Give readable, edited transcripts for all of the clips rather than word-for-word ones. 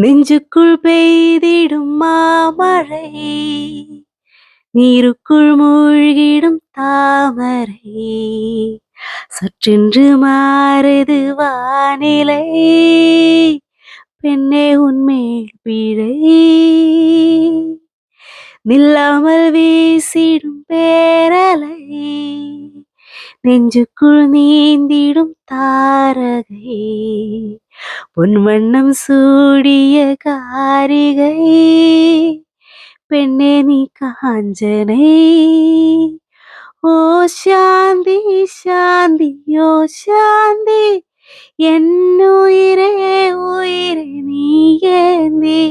நெஞ்சுக்குள் பெய்திடும் மாமழை, நீருக்குள் மூழ்கிடும் தாமரை, சற்றென்று மாறுது வானிலை, பெண்ணே உன்மேல் பிழை, நில்லாமல் வீசிடும் பேரலை, நெஞ்சுக்குள் நீந்திடும் தாரகை, பொன் வண்ணம் சூடிய காரிகை, பெண்ணே நீ காஞ்சனை. ஓ சாந்தி சாந்தி ஓ சாந்தி, என்னுயிரே உயிரே நீ ஏந்தி,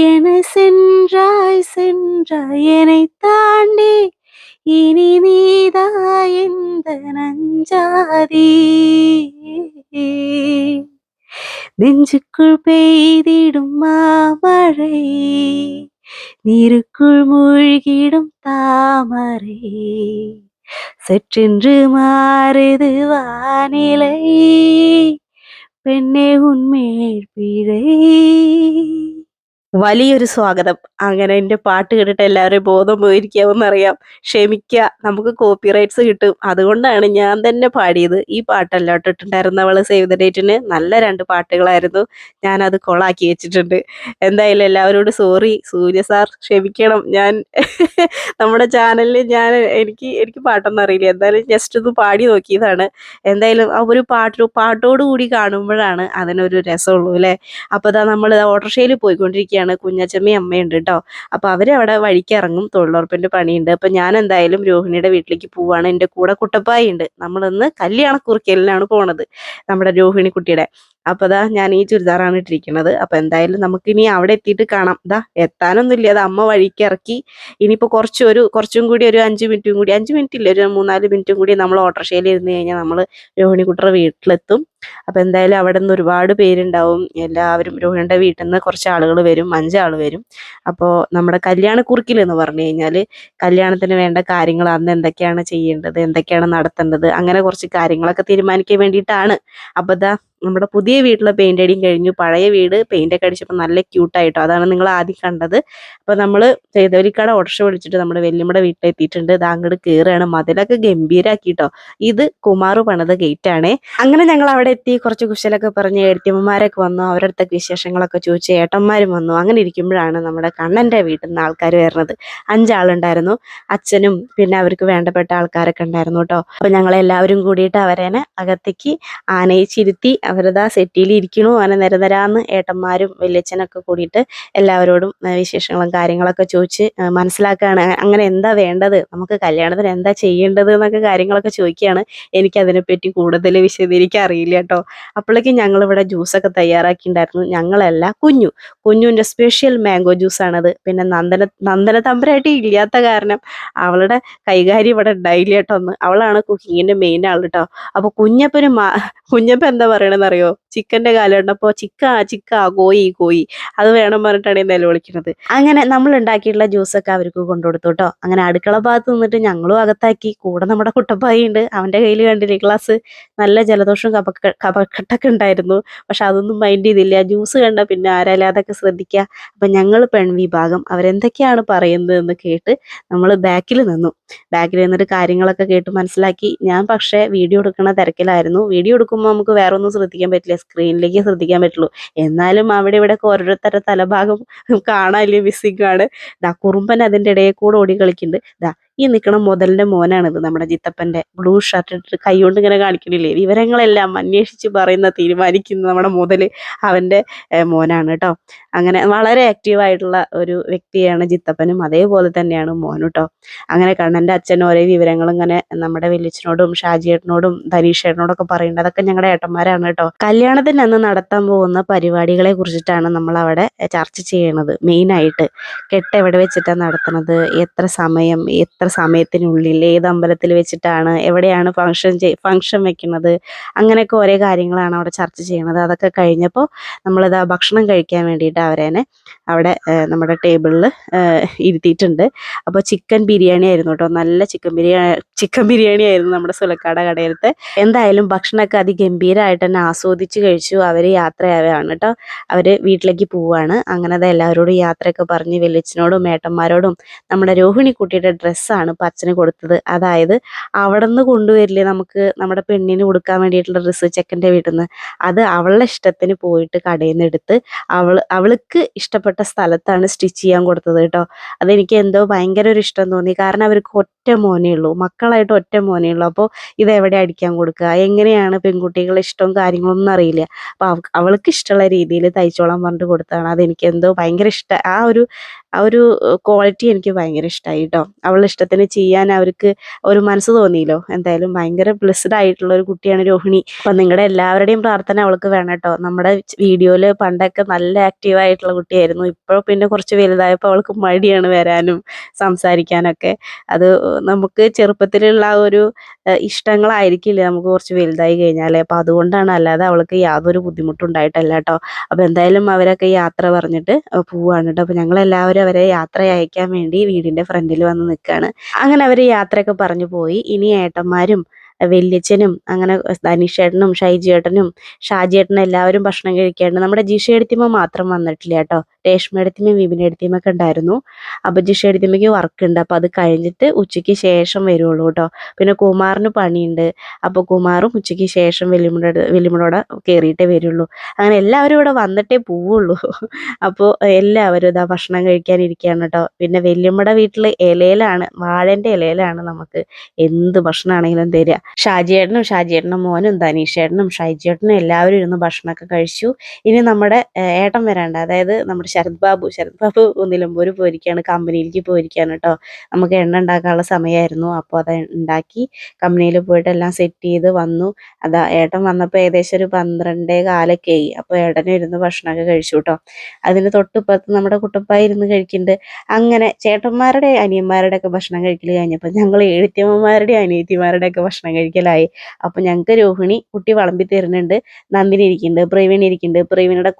என சென்றாய் சென்றாய் என்னை தாண்டி, இனி நீதா இந்த நஞ்சாதி. நெஞ்சுக்குள் பெய்திடும் மாமழை, நீருக்குள் மூழ்கிடும் தாமரை, சற்றென்று மாறுது வானிலை, പെണ്ണെ ഉന്മേൽ പിഴை. വലിയൊരു സ്വാഗതം. അങ്ങനെ എൻ്റെ പാട്ട് കേട്ടിട്ട് എല്ലാവരും ബോധം പോയിരിക്കാമെന്നറിയാം. ക്ഷമിക്കുക, നമുക്ക് കോപ്പിറൈറ്റ്സ് കിട്ടും. അതുകൊണ്ടാണ് ഞാൻ തന്നെ പാടിയത്. ഈ പാട്ടല്ല ഇട്ടിട്ടുണ്ടായിരുന്നവള് സേവ് ദ ഡേറ്റിന്. നല്ല 2 പാട്ടുകളായിരുന്നു. ഞാനത് കൊളാക്കി വെച്ചിട്ടുണ്ട്. എന്തായാലും എല്ലാവരോടും സോറി. സൂര്യ സാർ ക്ഷമിക്കണം. ഞാൻ നമ്മുടെ ചാനലിൽ എനിക്ക് പാട്ടൊന്നും അറിയില്ല. എന്തായാലും ജസ്റ്റ് ഒന്ന് പാടി നോക്കിയതാണ്. എന്തായാലും ആ ഒരു പാട്ടോട് കൂടി കാണുമ്പോഴാണ് അതിനൊരു രസമുള്ളൂ അല്ലേ. അപ്പോൾ ഇതാ നമ്മൾ ഓട്ടോറിക്ഷയിൽ പോയിക്കൊണ്ടിരിക്കുകയാണ്. കുഞ്ഞച്ചമ്മയും അമ്മയുണ്ട് കേട്ടോ. അപ്പോൾ അവരവിടെ വഴിക്ക് ഇറങ്ങും. തൊഴിലുറപ്പിൻ്റെ പണിയുണ്ട്. അപ്പോൾ ഞാൻ എന്തായാലും രോഹിണിയുടെ വീട്ടിലേക്ക് പോവാണ്. എൻ്റെ കൂടെ കുട്ടപ്പായി ഉണ്ട്. നമ്മളിന്ന് കല്യാണക്കുറിക്കലിനാണ് പോണത്, നമ്മുടെ രോഹിണി കുട്ടിയുടെ. അപ്പോൾ ദാ ഞാൻ ഈ ചുരിദാറാണ് ഇട്ടിരിക്കുന്നത്. അപ്പോൾ എന്തായാലും നമുക്കിനി അവിടെ എത്തിയിട്ട് കാണാം. ദാ എത്താനൊന്നുമില്ല, അത് അമ്മ വഴിക്ക് ഇറക്കി. ഇനിയിപ്പോൾ കുറച്ചും കൂടി ഒരു 5 മിനിറ്റും കൂടി, 5 മിനിറ്റ് ഇല്ല, ഒരു 3-4 മിനിറ്റും കൂടി നമ്മൾ ഓട്ടോറിക്ഷയിൽ ഇരുന്ന് കഴിഞ്ഞാൽ നമ്മൾ രോഹിണി കുട്ടിയുടെ വീട്ടിലെത്തും. അപ്പോൾ എന്തായാലും അവിടെ നിന്ന് ഒരുപാട് പേരുണ്ടാവും. എല്ലാവരും രോഹിണിയുടെ വീട്ടിൽ നിന്ന് കുറച്ച് ആളുകൾ വരും, 5 ആൾ വരും. അപ്പോൾ നമ്മുടെ കല്യാണക്കുറുക്കിൽ എന്ന് പറഞ്ഞു കഴിഞ്ഞാൽ കല്യാണത്തിന് വേണ്ട കാര്യങ്ങൾ, അന്ന് എന്തൊക്കെയാണ് ചെയ്യേണ്ടത്, എന്തൊക്കെയാണ് നടത്തേണ്ടത്, അങ്ങനെ കുറച്ച് കാര്യങ്ങളൊക്കെ തീരുമാനിക്കാൻ വേണ്ടിയിട്ടാണ്. അപ്പോൾ ദാ നമ്മുടെ പുതിയ വീട്ടിലെ പെയിൻ്റ് അടിയും കഴിഞ്ഞു. പഴയ വീട് പെയിൻ്റൊക്കെ അടിച്ചപ്പോൾ നല്ല ക്യൂട്ടായിട്ടോ. അതാണ് നിങ്ങൾ ആദ്യം കണ്ടത്. അപ്പോൾ നമ്മൾ ചെയ്തവരിക്കാട് ഓട്ടോറിക്ഷ വിളിച്ചിട്ട് നമ്മുടെ വല്യമ്മയുടെ വീട്ടിലെത്തിയിട്ടുണ്ട്. ഇത് അങ്ങോട്ട് കയറുകയാണ്. മതിലൊക്കെ ഗംഭീരാക്കിട്ടോ. ഇത് കുമാർ പണിത ഗേറ്റാണേ. അങ്ങനെ ഞങ്ങൾ അവിടെ എത്തി. കുറച്ച് കുശലൊക്കെ പറഞ്ഞ് ഏട്ടത്തിയമ്മമാരൊക്കെ വന്നു. അവരുടെ അടുത്തൊക്കെ വിശേഷങ്ങളൊക്കെ ചോദിച്ച് ഏട്ടന്മാരും വന്നു. അങ്ങനെ ഇരിക്കുമ്പോഴാണ് നമ്മുടെ കണ്ണൻ്റെ വീട്ടിൽ നിന്ന് ആൾക്കാർ വരുന്നത്. 5 ആളുണ്ടായിരുന്നു. അച്ഛനും പിന്നെ അവർക്ക് വേണ്ടപ്പെട്ട ആൾക്കാരൊക്കെ ഉണ്ടായിരുന്നു കേട്ടോ. അപ്പോൾ ഞങ്ങളെല്ലാവരും കൂടിയിട്ട് അവരേനെ അകത്തേക്ക് ആനയിച്ചിരുത്തി. അവരതാ സെറ്റിയിൽ ഇരിക്കണു. അങ്ങനെ നിരനിരാന്ന് ഏട്ടന്മാരും വല്യച്ഛനൊക്കെ കൂടിയിട്ട് എല്ലാവരോടും വിശേഷങ്ങളും കാര്യങ്ങളൊക്കെ ചോദിച്ച് മനസ്സിലാക്കുകയാണ്. അങ്ങനെ എന്താ വേണ്ടത്, നമുക്ക് കല്യാണത്തിന് എന്താ ചെയ്യേണ്ടത് എന്നൊക്കെ കാര്യങ്ങളൊക്കെ ചോദിക്കുകയാണ്. എനിക്കതിനെപ്പറ്റി കൂടുതൽ വിശദീകരിക്കാൻ അറിയില്ല കേട്ടോ. അപ്പോഴേക്കും ഞങ്ങളിവിടെ ജ്യൂസൊക്കെ തയ്യാറാക്കിയിട്ടുണ്ടായിരുന്നു. ഞങ്ങളല്ല, കുഞ്ഞുവിൻ്റെ സ്പെഷ്യൽ മാംഗോ ജ്യൂസാണത്. പിന്നെ നന്ദന തമ്പുരാട്ടി ഇല്ലാത്ത കാരണം അവളുടെ കൈകാര്യം ഇവിടെ ഉണ്ടായില്ല കേട്ടോ. അവളാണ് കുക്കിങ്ങിൻ്റെ മെയിൻ ആൾ കേട്ടോ. അപ്പോൾ കുഞ്ഞപ്പൻ എന്താ പറയണമെന്നറിയോ, ചിക്കൻ്റെ കാലം ഉണ്ടപ്പോൾ ചിക്ക കോയി അത് വേണം പറഞ്ഞിട്ടാണ് ഈ നിലവിളിക്കുന്നത്. അങ്ങനെ നമ്മൾ ഉണ്ടാക്കിയിട്ടുള്ള ജ്യൂസൊക്കെ അവർക്ക് കൊണ്ടുകൊടുത്തു കേട്ടോ. അങ്ങനെ അടുക്കള ഭാഗത്ത് നിന്നിട്ട് ഞങ്ങളും അകത്താക്കി. കൂടെ നമ്മുടെ കുട്ടപ്പായി ഉണ്ട്. അവൻ്റെ കയ്യിൽ കണ്ടില്ലേ ഗ്ലാസ്. നല്ല ജലദോഷവും കഫക്കെട്ടൊക്കെ ഉണ്ടായിരുന്നു. പക്ഷെ അതൊന്നും മൈൻഡ് ചെയ്തില്ല. ജ്യൂസ് കണ്ട പിന്നെ ആരാലും അതൊക്കെ ശ്രദ്ധിക്കുക. അപ്പം ഞങ്ങൾ പെൺവിഭാഗം അവരെന്തൊക്കെയാണ് പറയുന്നതെന്ന് കേട്ട് നമ്മൾ ബാക്കിൽ നിന്നിട്ട് കാര്യങ്ങളൊക്കെ കേട്ട് മനസ്സിലാക്കി. ഞാൻ പക്ഷേ വീഡിയോ എടുക്കുന്ന തിരക്കിലായിരുന്നു. വീഡിയോ എടുക്കുമ്പോൾ നമുക്ക് വേറെ ഒന്നും ശ്രദ്ധിക്കാൻ പറ്റില്ല, സ്ക്രീനിലേക്ക് ശ്രദ്ധിക്കാൻ പറ്റുള്ളൂ. എന്നാലും അവിടെ ഇവിടെ ഓരോരുത്തരുടെ തലഭാഗം കാണാല്ലേ, മിസ്സിംഗ് ആണ്. കുറുമ്പൻ അതിൻ്റെ ഇടയിൽ കൂടെ ഓടി കളിക്കുന്നുണ്ട്. ഈ നിൽക്കണ മുതലിൻ്റെ മോനാണിത്, നമ്മുടെ ജിത്തപ്പൻ്റെ. ബ്ലൂ ഷർട്ട് ഇട്ടിട്ട് കൈ കൊണ്ട് ഇങ്ങനെ കാണിക്കണില്ലേ. വിവരങ്ങളെല്ലാം അന്വേഷിച്ച് തീരുമാനിക്കുന്ന നമ്മുടെ മുതൽ അവൻ്റെ മോനാണ് കേട്ടോ. അങ്ങനെ വളരെ ആക്റ്റീവായിട്ടുള്ള ഒരു വ്യക്തിയാണ് ജിത്തപ്പനും, അതേപോലെ തന്നെയാണ് മോനും കേട്ടോ. അങ്ങനെ കണ്ണൻ്റെ അച്ഛൻ ഓരോ വിവരങ്ങൾ ഇങ്ങനെ നമ്മുടെ വലിയച്ഛനോടും ഷാജിയേട്ടനോടും ധനീഷേട്ടനോടൊക്കെ പറയുന്നത്, അതൊക്കെ ഞങ്ങളുടെ ഏട്ടന്മാരാണ് കേട്ടോ. കല്യാണത്തിന് അന്ന് നടത്താൻ പോകുന്ന പരിപാടികളെ കുറിച്ചിട്ടാണ് നമ്മളവിടെ ചർച്ച ചെയ്യണത് മെയിനായിട്ട്. കെട്ട് എവിടെ വെച്ചിട്ടാണ് നടത്തുന്നത്, എത്ര സമയം, എത്ര എത്ര സമയത്തിനുള്ളിൽ ഏത് അമ്പലത്തിൽ വെച്ചിട്ടാണ്, എവിടെയാണ് ഫംഗ്ഷൻ വെക്കുന്നത്, അങ്ങനെയൊക്കെ ഓരോ കാര്യങ്ങളാണ് അവിടെ ചർച്ച ചെയ്യണത്. അതൊക്കെ കഴിഞ്ഞപ്പോൾ നമ്മളിതാ ഭക്ഷണം കഴിക്കാൻ വേണ്ടിയിട്ട് അവരേനെ അവിടെ നമ്മുടെ ടേബിളിൽ ഇരുത്തിയിട്ടുണ്ട്. അപ്പോൾ ചിക്കൻ ബിരിയാണി ആയിരുന്നു കേട്ടോ, നല്ല ചിക്കൻ ബിരിയാണി ആയിരുന്നു നമ്മുടെ സുലക്കാട കടയിലത്തെ. എന്തായാലും ഭക്ഷണമൊക്കെ അതിഗംഭീരമായിട്ട് തന്നെ ആസ്വദിച്ച് കഴിച്ചു. അവർ യാത്രയാവുകയാണ് കേട്ടോ, അവർ വീട്ടിലേക്ക് പോവുകയാണ്. അങ്ങനെ അത് എല്ലാവരോടും യാത്രയൊക്കെ പറഞ്ഞ് വലിയച്ഛനോടും ഏട്ടന്മാരോടും നമ്മുടെ രോഹിണി കുട്ടിയുടെ ഡ്രസ്സാണ് ഇപ്പം അച്ഛന് കൊടുത്തത്. അതായത് അവിടെ നിന്ന് കൊണ്ടുവരില്ലേ നമുക്ക് നമ്മുടെ പെണ്ണിന് കൊടുക്കാൻ വേണ്ടിയിട്ടുള്ള ഡ്രസ്സ് ചെക്കൻ്റെ വീട്ടിൽ നിന്ന്, അത് അവളുടെ ഇഷ്ടത്തിന് പോയിട്ട് കടയിൽ നിന്ന് എടുത്ത് അവൾക്ക് ഇഷ്ടപ്പെട്ട സ്ഥലത്താണ് സ്റ്റിച്ച് ചെയ്യാൻ കൊടുത്തത് കേട്ടോ. അതെനിക്ക് എന്തോ ഭയങ്കര ഒരു ഇഷ്ടം തോന്നി. കാരണം അവർക്ക് ഒറ്റ മോനേ ഉള്ളൂ, മക്കളായിട്ട് ഒറ്റ മോനേ ഉള്ളൂ. അപ്പോൾ ഇതെവിടെ അടിക്കാൻ കൊടുക്കുക, എങ്ങനെയാണ് പെൺകുട്ടികളുടെ ഇഷ്ടവും കാര്യങ്ങളൊന്നും അറിയില്ല. അപ്പോൾ അവൾക്ക് ഇഷ്ടമുള്ള രീതിയിൽ തയ്ച്ചോളാൻ പറഞ്ഞിട്ട് കൊടുത്തതാണ്. അതെനിക്ക് എന്തോ ഭയങ്കര ഇഷ്ടം, ആ ഒരു ക്വാളിറ്റി എനിക്ക് ഭയങ്കര ഇഷ്ടമായി കേട്ടോ. അവളുടെ ഇഷ്ടത്തിന് ചെയ്യാൻ അവർക്ക് ഒരു മനസ്സ് തോന്നിയല്ലോ. എന്തായാലും ഭയങ്കര ബ്ലെസ്ഡ് ആയിട്ടുള്ള ഒരു കുട്ടിയാണ് രോഹിണി. അപ്പം നിങ്ങളുടെ എല്ലാവരുടെയും പ്രാർത്ഥന അവൾക്ക് വേണം കേട്ടോ. നമ്മുടെ വീഡിയോയിൽ പണ്ടൊക്കെ നല്ല ആക്റ്റീവായിട്ടുള്ള കുട്ടിയായിരുന്നു. ഇപ്പോൾ പിന്നെ കുറച്ച് വലുതായപ്പോൾ അവൾക്ക് മടിയാണ് വരാനും സംസാരിക്കാനൊക്കെ. അത് നമുക്ക് ചെറുപ്പത്തിലുള്ള ആ ഒരു ഇഷ്ടങ്ങളായിരിക്കില്ല നമുക്ക് കുറച്ച് വലുതായി കഴിഞ്ഞാൽ. അപ്പോൾ അതുകൊണ്ടാണ്, അല്ലാതെ അവൾക്ക് യാതൊരു ബുദ്ധിമുട്ടുണ്ടായിട്ടല്ല കേട്ടോ. അപ്പോൾ എന്തായാലും അവരൊക്കെ യാത്ര പറഞ്ഞിട്ട് പോവാണ് കേട്ടോ. അപ്പോൾ ഞങ്ങളെല്ലാവരും അവരെ യാത്ര അയക്കാൻ വേണ്ടി വീടിൻ്റെ ഫ്രണ്ടിൽ വന്ന് നിൽക്കുകയാണ്. അങ്ങനെ അവർ യാത്രയൊക്കെ പറഞ്ഞു പോയി. ഇനി ഏട്ടന്മാരും വല്യച്ഛനും അങ്ങനെ ധനീഷേട്ടനും ഷൈജിയേട്ടനും ഷാജിയേട്ടനും എല്ലാവരും ഭക്ഷണം കഴിക്കാണ്ട്. നമ്മുടെ ജിഷയെടുത്തിയമ്മ മാത്രം വന്നിട്ടില്ല കേട്ടോ. രേഷ്മയെടുത്തിയമ്മയും വിപിനെടുത്തിയമ്മയൊക്കെ ഉണ്ടായിരുന്നു. അപ്പോൾ ജിഷയെടുത്തിയമ്മയ്ക്ക് വർക്ക് ഉണ്ട്, അപ്പോൾ അത് കഴിഞ്ഞിട്ട് ഉച്ചയ്ക്ക് ശേഷം വരുള്ളൂ കേട്ടോ. പിന്നെ കുമാറിന് പണിയുണ്ട്, അപ്പോൾ കുമാറും ഉച്ചയ്ക്ക് ശേഷം വെല്ലുമ്മടോടെ കയറിയിട്ടേ വരുള്ളൂ. അങ്ങനെ എല്ലാവരും ഇവിടെ വന്നിട്ടേ പോവുള്ളൂ. അപ്പോൾ എല്ലാവരും ഇതാ ഭക്ഷണം കഴിക്കാനിരിക്കുകയാണ് കേട്ടോ. പിന്നെ വല്യമ്മയുടെ വീട്ടിൽ ഇലയിലാണ്, വാഴൻ്റെ ഇലയിലാണ് നമുക്ക് എന്ത് ഭക്ഷണമാണെങ്കിലും തരിക. ഷാജിയേട്ടനും മോനും ധനീഷേട്ടനും ഷൈജിയേട്ടനും എല്ലാവരും ഇരുന്ന് ഭക്ഷണമൊക്കെ കഴിച്ചു. ഇനി നമ്മുടെ ഏട്ടൻ വരാണ്ട്, അതായത് നമ്മുടെ ശരത് ബാബു നിലമ്പൂർ പോയിരിക്കുകയാണ്, കമ്പനിയിലേക്ക് പോയിരിക്കുകയാണ് കേട്ടോ. നമുക്ക് എണ്ണ ഉണ്ടാക്കാനുള്ള സമയമായിരുന്നു. അപ്പോൾ അത് ഉണ്ടാക്കി കമ്പനിയിൽ പോയിട്ട് എല്ലാം സെറ്റ് ചെയ്ത് വന്നു. അതാ ഏട്ടൻ വന്നപ്പോൾ ഏകദേശം ഒരു 12:15 ആയി. അപ്പോൾ ഏട്ടനും ഇരുന്ന് ഭക്ഷണമൊക്കെ കഴിച്ചു കേട്ടോ. അതിന് തൊട്ടിപ്പുറത്ത് നമ്മുടെ കുട്ടപ്പായി ഇരുന്ന് കഴിക്കുന്നുണ്ട്. അങ്ങനെ ചേട്ടന്മാരുടെ അനിയന്മാരുടെ ഒക്കെ ഭക്ഷണം കഴിക്കൽ കഴിഞ്ഞപ്പോൾ ഞങ്ങൾ എഴുത്തിയമ്മമാരുടെ അനിയത്തിമാരുടെ ഒക്കെ ഭക്ഷണം കഴിക്കലായി. അപ്പോൾ ഞങ്ങൾക്ക് രോഹിണി കുട്ടി വിളമ്പി തരുന്നുണ്ട്. നന്ദിനി ഇരിക്കുന്നുണ്ട്, പ്രവീൺ ഇരിക്കുന്നുണ്ട്, പ്രവീണിയുടെ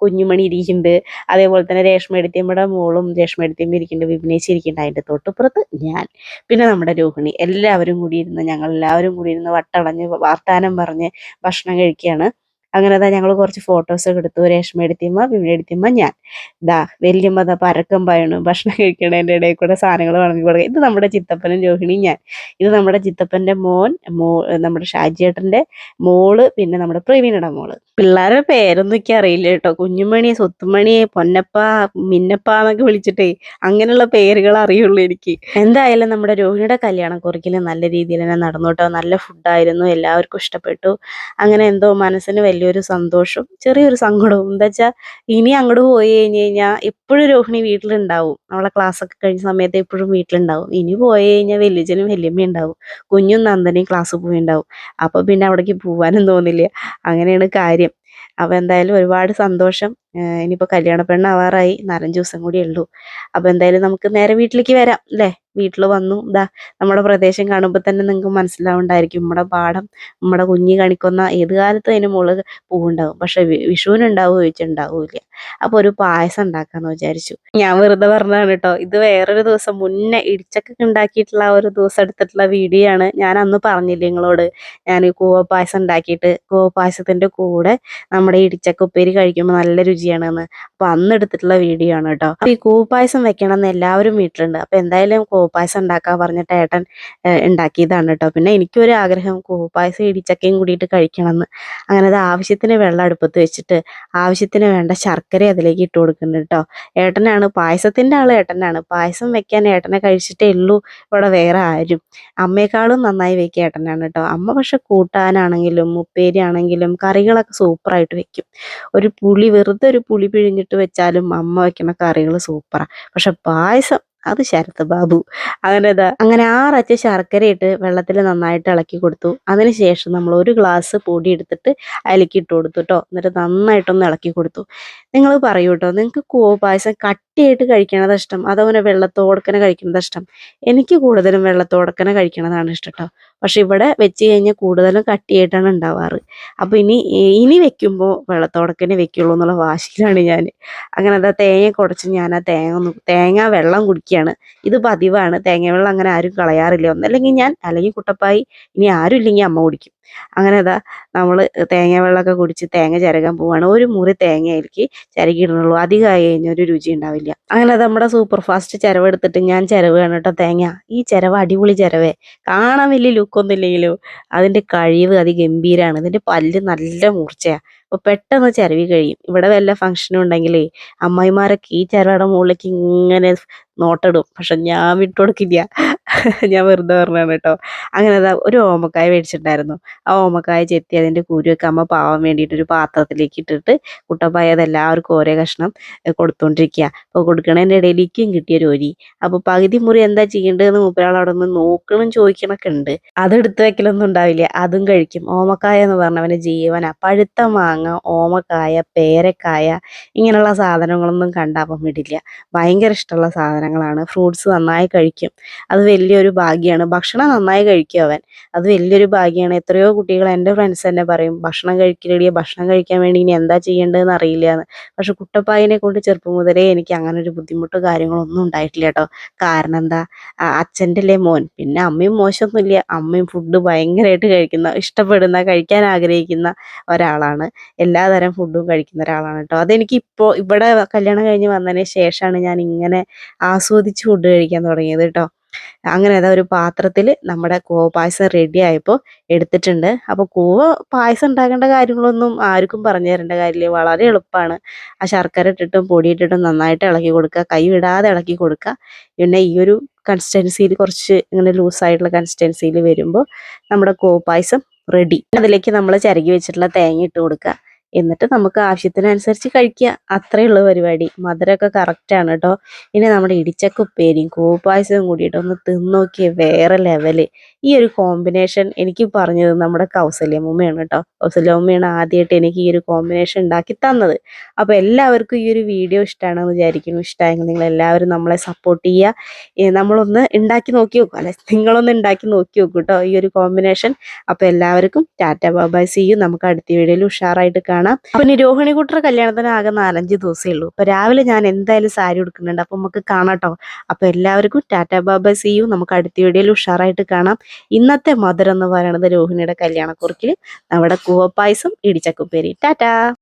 കുഞ്ഞുമണി ഇരിക്കുന്നുണ്ട്, അതേപോലെ തന്നെ രേഷ്മ എടുത്തിയമ്മയുടെ മോളും രേഷ്മ എടുത്തിയമ്മ ഇരിക്കുന്നുണ്ട്, വിഘ്നേശ് ഇരിക്കുന്നുണ്ട്. അതിൻ്റെ തൊട്ടുപുറത്ത് ഞാൻ, പിന്നെ നമ്മുടെ രോഹിണി, എല്ലാവരും കൂടി ഇരുന്ന് ഞങ്ങളെല്ലാവരും കൂടി ഇരുന്ന് വട്ടളഞ്ഞ് വർത്താനം പറഞ്ഞ് ഭക്ഷണം കഴിക്കുകയാണ്. അങ്ങനെ അതാ ഞങ്ങൾ കുറച്ച് ഫോട്ടോസൊക്കെ എടുത്തു. രേഷ്മ എടുത്തിയമ്മ, വിപിൻ എടുത്തിയമ്മ, ഞാൻ. ഇതാ വല്യമ്മ അതാ പരക്കം പായണു ഭക്ഷണം കഴിക്കണതിൻ്റെ ഇടയിൽ കൂടെ സാധനങ്ങൾ വിളമ്പി കൊടുക്കുക. ഇത് നമ്മുടെ ചിത്തപ്പനും രോഹിണിയും ഞാൻ. ഇത് നമ്മുടെ ചിത്തപ്പൻ്റെ നമ്മുടെ ഷാജിയേട്ടൻ്റെ മോള്, പിന്നെ നമ്മുടെ പ്രവീണയുടെ മോള്. പിള്ളേരുടെ പേരൊന്നും എനിക്ക് അറിയില്ല കേട്ടോ. കുഞ്ഞുമണി, സ്വത്തുമണി, പൊന്നപ്പ, മിന്നപ്പ എന്നൊക്കെ വിളിച്ചിട്ടേ അങ്ങനെയുള്ള പേരുകൾ അറിയുള്ളൂ എനിക്ക്. എന്തായാലും നമ്മുടെ രോഹിണിയുടെ കല്യാണം കുറിക്കൽ നല്ല രീതിയിൽ തന്നെ നടന്നു കേട്ടോ. നല്ല ഫുഡായിരുന്നു, എല്ലാവർക്കും ഇഷ്ടപ്പെട്ടു. അങ്ങനെ എന്തോ മനസ്സിന് വലിയൊരു സന്തോഷവും ചെറിയൊരു സങ്കടവും. എന്താ വെച്ചാൽ ഇനി അങ്ങോട്ട് പോയി കഴിഞ്ഞ് കഴിഞ്ഞാൽ എപ്പോഴും രോഹിണി വീട്ടിലുണ്ടാവും. നമ്മളെ ക്ലാസ്സൊക്കെ കഴിഞ്ഞ സമയത്ത് എപ്പോഴും വീട്ടിലുണ്ടാവും. ഇനി പോയി കഴിഞ്ഞാൽ വല്യച്ഛനും വല്യമ്മയും ഉണ്ടാവും, കുഞ്ഞും നന്ദനയും ക്ലാസ് പോയിണ്ടാവും. അപ്പോൾ പിന്നെ അവിടേക്ക് പോകാനും തോന്നില്ല. അങ്ങനെയാണ് കാര്യം. അപ്പോൾ എന്തായാലും ഒരുപാട് സന്തോഷം. ഇനിയിപ്പോൾ കല്യാണ പെണ്ണാവാറായി, 4-5 ദിവസം കൂടിയേ ഉള്ളൂ. അപ്പോൾ എന്തായാലും നമുക്ക് നേരെ വീട്ടിലേക്ക് വരാം അല്ലേ. വീട്ടിൽ വന്നു. ഇതാ നമ്മുടെ പ്രദേശം കാണുമ്പോൾ തന്നെ നിങ്ങൾക്ക് മനസ്സിലാവുണ്ടായിരിക്കും, നമ്മുടെ പാടം, നമ്മുടെ കുഞ്ഞി കാണിക്കുന്ന ഏത് കാലത്തും അതിന് മുകളിൽ പൂവുണ്ടാവും. പക്ഷെ വിഷുവിനുണ്ടാവുമോ ചോദിച്ചിട്ടുണ്ടാവില്ല. അപ്പോൾ ഒരു പായസം ഉണ്ടാക്കാമെന്ന് വിചാരിച്ചു. ഞാൻ വെറുതെ പറഞ്ഞതാണ് കേട്ടോ. ഇത് വേറൊരു ദിവസം മുന്നേ ഇടിച്ചക്കൊക്കെ ഉണ്ടാക്കിയിട്ടുള്ള ഒരു ദിവസം എടുത്തിട്ടുള്ള വീഡിയോ ആണ്. ഞാൻ അന്ന് പറഞ്ഞില്ലേ നിങ്ങളോട്, ഞാൻ കൂവ പായസം ഉണ്ടാക്കിയിട്ട് കൂവ പായസത്തിൻ്റെ കൂടെ നമ്മുടെ ഇടിച്ചക്ക ഉപ്പേരി കഴിക്കുമ്പോൾ നല്ല രുചിയാണെന്ന്. അപ്പോൾ അന്ന് എടുത്തിട്ടുള്ള വീഡിയോ ആണ് കേട്ടോ. അപ്പോൾ ഈ കൂവപ്പായസം വെക്കണം എന്ന് എല്ലാവരും വീട്ടിലുണ്ട്. അപ്പോൾ എന്തായാലും കൂവപ്പായസം ഉണ്ടാക്കാൻ പറഞ്ഞിട്ട് ഏട്ടൻ ഉണ്ടാക്കിയതാണ് കേട്ടോ. പിന്നെ എനിക്കൊരു ആഗ്രഹം കൂവപ്പായസം ഇടിച്ചക്കയും കൂടിയിട്ട് കഴിക്കണം എന്ന്. അങ്ങനെ അത് ആവശ്യത്തിന് വെള്ളം അടുപ്പത്ത് വെച്ചിട്ട് ആവശ്യത്തിന് വേണ്ട ശർക്കര അതിലേക്ക് ഇട്ട് കൊടുക്കുന്നുണ്ട് കേട്ടോ. ഏട്ടനാണ് പായസത്തിൻ്റെ ആൾ, ഏട്ടനാണ്. പായസം വെക്കാൻ ഏട്ടനെ കഴിച്ചിട്ടേ ഉള്ളൂ ഇവിടെ വേറെ ആരും. അമ്മയെക്കാളും നന്നായി വെക്കുക ഏട്ടനാണ് കേട്ടോ. അമ്മ പക്ഷെ കൂട്ടാനാണെങ്കിലും ഉപ്പേരി ആണെങ്കിലും കറികളൊക്കെ സൂപ്പറായിട്ട് വെക്കും. വെറുതെ ഒരു പുളി പിഴിഞ്ഞിട്ട് വെച്ചാലും അമ്മ വെക്കുന്ന കറികൾ സൂപ്പറാണ്. പക്ഷെ പായസം അത് ശരത് ബാബു. അങ്ങനെ 6 അച്ച് ശർക്കര ഇട്ട് വെള്ളത്തിൽ നന്നായിട്ട് ഇളക്കി കൊടുത്തു. അതിനുശേഷം നമ്മൾ 1 ഗ്ലാസ് പൊടി എടുത്തിട്ട് അതിലേക്ക് ഇട്ട് കൊടുത്തു കേട്ടോ. എന്നിട്ട് നന്നായിട്ടൊന്ന് ഇളക്കി കൊടുത്തു. നിങ്ങൾ പറയൂ കേട്ടോ, നിങ്ങൾക്ക് കൂവ പായസം കട്ടിയായിട്ട് കഴിക്കണതാണ് ഇഷ്ടം അതോ പിന്നെ വെള്ളത്തോടക്കനെ കഴിക്കുന്നതാണ് ഇഷ്ടം? എനിക്ക് കൂടുതലും വെള്ളത്തോടക്കനെ കഴിക്കണതാണ് ഇഷ്ടം ട്ടോ. പക്ഷെ ഇവിടെ വെച്ച് കഴിഞ്ഞാൽ കൂടുതലും കട്ടിയായിട്ടാണ് ഉണ്ടാവാറ്. അപ്പോൾ ഇനി വെക്കുമ്പോൾ വെള്ളത്തോടക്കനെ വെക്കുള്ളൂ എന്നുള്ള വാശിയിലാണ് ഞാൻ. അങ്ങനെ അതാ തേങ്ങയൊക്കെ ഉടച്ച് ഞാൻ ആ തേങ്ങ വെള്ളം കുടിക്കുകയാണ്. ഇത് പതിവാണ്. തേങ്ങ വെള്ളം അങ്ങനെ ആരും കളയാറില്ല. ഒന്നല്ലെങ്കിൽ ഞാൻ, അല്ലെങ്കിൽ കുട്ടപ്പായി, ഇനി ആരും ഇല്ലെങ്കിൽ അമ്മ കുടിക്കും. അങ്ങനെ അതാ നമ്മൾ തേങ്ങ വെള്ളമൊക്കെ കുടിച്ച് തേങ്ങ ചിരകാൻ പോവാണ്. ഒരു മുറി തേങ്ങ അതിലേക്ക് ചിരകിയിടുന്നുള്ളൂ. അധികമായി കഴിഞ്ഞാൽ ഒരു രുചി ഉണ്ടാവില്ല. അങ്ങനെ അത് നമ്മുടെ സൂപ്പർ ഫാസ്റ്റ് ചിരവെടുത്തിട്ട് ഞാൻ ചിരവുകയാണ് കേട്ടോ തേങ്ങ. ഈ ചിരവ് അടിപൊളി ചിരവേ. കാണാൻ വലിയ ലുക്കൊന്നും ഇല്ലെങ്കിലും അതിൻ്റെ കഴിവ് അതിഗംഭീരമാണ്. ഇതിൻ്റെ പല്ല് നല്ല മൂർച്ചയാണ്. അപ്പോൾ പെട്ടെന്ന് ചിരവി കഴിയും. ഇവിടെ വല്ല ഫംഗ്ഷനും ഉണ്ടെങ്കിലേ അമ്മായിമാരൊക്കെ ഈ ചിരവയുടെ മുകളിലേക്ക് ഇങ്ങനെ നോട്ടിടും. പക്ഷെ ഞാൻ വിട്ടുകൊടുക്കില്ല. ഞാൻ വെറുതെ പറഞ്ഞതാണ് കേട്ടോ. അങ്ങനെ അതാ ഒരു ഓമക്കായ മേടിച്ചിട്ടുണ്ടായിരുന്നു. ആ ഓമക്കായ ചെത്തി അതിൻ്റെ കുരുവൊക്കെ അമ്മ പാവാൻ വേണ്ടിയിട്ട് ഒരു പാത്രത്തിലേക്ക് ഇട്ടിട്ട് കുട്ടപ്പായ അതെല്ലാവർക്കും ഓരോ കഷ്ണം കൊടുത്തുകൊണ്ടിരിക്കുക. അപ്പോൾ കൊടുക്കണതിൻ്റെ ഇടയിൽ ഇക്കും കിട്ടിയൊരു ഒരി. അപ്പോൾ പകുതി മുറി എന്താ ചെയ്യേണ്ടതെന്ന് മൂപ്പരാൾ അവിടെ നിന്ന് നോക്കണം ചോദിക്കണമൊക്കെ ഉണ്ട്. അതെടുത്ത് വെക്കലൊന്നും ഉണ്ടാവില്ല. അതും കഴിക്കും. ഓമക്കായ എന്ന് പറഞ്ഞവന് ജീവനാ. പഴുത്ത മാങ്ങ, ഓമക്കായ, പേരക്കായ ഇങ്ങനെയുള്ള സാധനങ്ങളൊന്നും കണ്ടാൽ വിടില്ല. ഭയങ്കര ഇഷ്ടമുള്ള സാധനങ്ങളാണ്. ഫ്രൂട്ട്സ് നന്നായി കഴിക്കും. അത് വലിയൊരു ഭാഗ്യമാണ്. ഭക്ഷണം നന്നായി കഴിക്കും അവൻ. അത് വലിയൊരു ഭാഗ്യമാണ്. എത്രയോ കുട്ടികൾ എൻ്റെ ഫ്രണ്ട്സ് തന്നെ പറയും ഭക്ഷണം കഴിക്കില്ലടിയെ, ഭക്ഷണം കഴിക്കാൻ വേണ്ടി ഇനി എന്താ ചെയ്യേണ്ടതെന്ന് അറിയില്ല എന്ന്. പക്ഷെ കുട്ടപ്പായിനെ കൊണ്ട് ചെറുപ്പം മുതലേ എനിക്ക് അങ്ങനെ ഒരു ബുദ്ധിമുട്ടോ കാര്യങ്ങളൊന്നും ഉണ്ടായിട്ടില്ല കേട്ടോ. കാരണം എന്താ, അച്ഛൻ്റെ അല്ലേ മോൻ. പിന്നെ അമ്മയും മോശമൊന്നുമില്ല. അമ്മയും ഫുഡ് ഭയങ്കരമായിട്ട് കഴിക്കുന്ന, ഇഷ്ടപ്പെടുന്ന, കഴിക്കാൻ ആഗ്രഹിക്കുന്ന ഒരാളാണ്. എല്ലാതരം ഫുഡും കഴിക്കുന്ന ഒരാളാണ് കേട്ടോ. അതെനിക്ക് ഇപ്പോൾ ഇവിടെ കല്യാണം കഴിഞ്ഞ് വന്നതിന് ശേഷമാണ് ഞാൻ ഇങ്ങനെ ആസ്വദിച്ച് ഫുഡ് കഴിക്കാൻ തുടങ്ങിയത് കേട്ടോ. അങ്ങനെ അതാ ഒരു പാത്രത്തിൽ നമ്മുടെ കൂവ പായസം റെഡി ആയപ്പോൾ എടുത്തിട്ടുണ്ട്. അപ്പോൾ കൂവ പായസം ഉണ്ടാക്കേണ്ട കാര്യങ്ങളൊന്നും ആർക്കും പറഞ്ഞു തരേണ്ട കാര്യമില്ല. വളരെ എളുപ്പമാണ്. ആ ശർക്കര ഇട്ടിട്ടും പൊടി ഇട്ടിട്ടും നന്നായിട്ട് ഇളക്കി കൊടുക്കുക. കൈ വിടാതെ ഇളക്കി കൊടുക്കുക. പിന്നെ ഈ ഒരു കൺസിസ്റ്റൻസിയിൽ കുറച്ച് ഇങ്ങനെ ലൂസായിട്ടുള്ള കൺസിസ്റ്റൻസിയിൽ വരുമ്പോൾ നമ്മുടെ കൂവ പായസം റെഡി. അതിലേക്ക് നമ്മൾ ചിരകി വെച്ചിട്ടുള്ള തേങ്ങ ഇട്ട് കൊടുക്കുക. എന്നിട്ട് നമുക്ക് ആവശ്യത്തിനനുസരിച്ച് കഴിക്കുക. അത്രയേ ഉള്ളൂ പരിപാടി. മധുരമൊക്കെ കറക്റ്റാണ് കേട്ടോ. ഇനി നമ്മുടെ ഇടിച്ചക്ക ഉപ്പേരിയും കൂവപ്പായസവും കൂടിയിട്ട് ഒന്ന് തിന്ന് നോക്കിയേ, വേറെ ലെവല്. ഈ ഒരു കോമ്പിനേഷൻ എനിക്ക് പറഞ്ഞത് നമ്മുടെ കൗസല്യമ്മയാണ് കേട്ടോ. കൗസല്യമ്മയാണ് ആദ്യമായിട്ട് എനിക്ക് ഈ ഒരു കോമ്പിനേഷൻ ഉണ്ടാക്കി തന്നത്. അപ്പോൾ എല്ലാവർക്കും ഈ ഒരു വീഡിയോ ഇഷ്ടമാണെന്ന് വിചാരിക്കുന്നു. ഇഷ്ടമായെങ്കിൽ നിങ്ങൾ എല്ലാവരും നമ്മളെ സപ്പോർട്ട് ചെയ്യുക. നമ്മളൊന്ന് ഉണ്ടാക്കി നോക്കി നോക്കും, അല്ലെ നിങ്ങളൊന്ന് ഉണ്ടാക്കി നോക്കി നോക്കൂ കേട്ടോ ഈ ഒരു കോമ്പിനേഷൻ. അപ്പോൾ എല്ലാവർക്കും ടാറ്റ ബൈ സീ യു. നമുക്ക് അടുത്ത വീഡിയോയിൽ ഉഷാറായിട്ട് കാണാം. അപ്പൊ ഇനി രോഹിണി കുട്ടറെ കല്യാണത്തിന് ആകെ 4-5 ദിവസമേ ഉള്ളൂ. അപ്പൊ രാവിലെ ഞാൻ എന്തായാലും സാരി ഉടുക്കുന്നുണ്ട്. അപ്പൊ നമുക്ക് കാണാട്ടോ. അപ്പൊ എല്ലാവർക്കും ടാറ്റ ബൈ സീ യു. നമുക്ക് അടുത്ത വീഡിയോയിൽ ഉഷാറായിട്ട് കാണാം. ഇന്നത്തെ മധുരം എന്ന് പറയുന്നത് രോഹിണിയുടെ കല്യാണക്കുറിക്കിൽ നമ്മുടെ കൂവപ്പായസം ഇടിച്ചക്കുപ്പേരി. ടാറ്റാ.